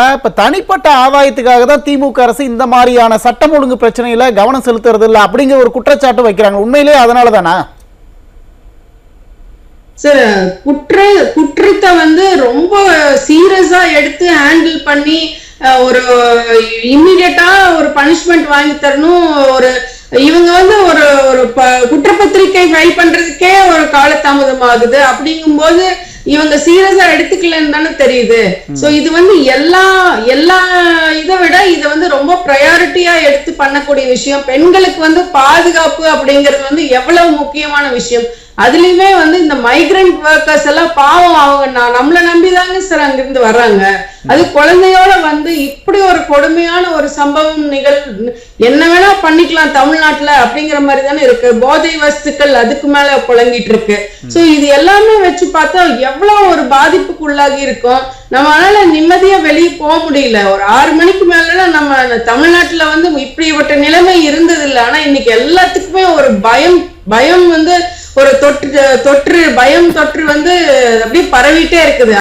இப்ப தனிப்பட்ட ஆதாயத்துக்காக தான் திமுக அரசு இந்த மாதிரியான சட்டம் ஒழுங்கு பிரச்சனையில கவனம் செலுத்துறது இல்ல அப்படிங்கிற ஒரு குற்றச்சாட்டு வைக்கிறாங்க. உண்மையிலேயே அதனால தானா சார்? குற்றத்தை ரொம்ப சீரியஸா எடுத்து ஹேண்டில் பண்ணி ஒரு இம்மிடியட்டா ஒரு பனிஷ்மெண்ட் வாங்கி தரணும். இவங்க ஒரு குற்றப்பத்திரிகை ஃபைல் பண்றதுக்கே ஒரு காலதாமதம் ஆகுது. அப்படிங்கும்போது இவங்க சீரியஸா எடுத்துக்கலன்னு தானே தெரியுது. சோ இது எல்லா இதை விட இது ரொம்ப ப்ரையாரிட்டியா எடுத்து பண்ணக்கூடிய விஷயம். பெண்களுக்கு பாதுகாப்பு அப்படிங்கிறது எவ்வளவு முக்கியமான விஷயம். அதுலயுமே இந்த மைக்ரண்ட் ஒர்க்கர்ஸ் எல்லாம் பாவம், அவங்க நம்மள நம்பிதாங்க சார் அங்கிருந்து வர்றாங்க. அது குழந்தையோட இப்படி ஒரு கொடுமையான ஒரு சம்பவம் என்ன வேணா பண்ணிக்கலாம் தமிழ்நாட்டுல அப்படிங்கிற மாதிரி தானே இருக்கு. போதை வஸ்துக்கள் அதுக்கு மேல புழங்கிட்டு இருக்கு. சோ இது எல்லாமே வச்சு பார்த்தா எவ்வளவு ஒரு பாதிப்புக்கு உள்ளாகி இருக்கும். நம்மளால நிம்மதியா வெளியே போக முடியல. ஒரு 6 மணிக்கு மேல நம்ம தமிழ்நாட்டுல இப்படிப்பட்ட நிலைமை இருந்தது இல்லை. ஆனா இன்னைக்கு எல்லாத்துக்குமே ஒரு பயம் ஒரு தொற்று பயம் தொற்று அப்படியே பரவிட்டே இருக்குது.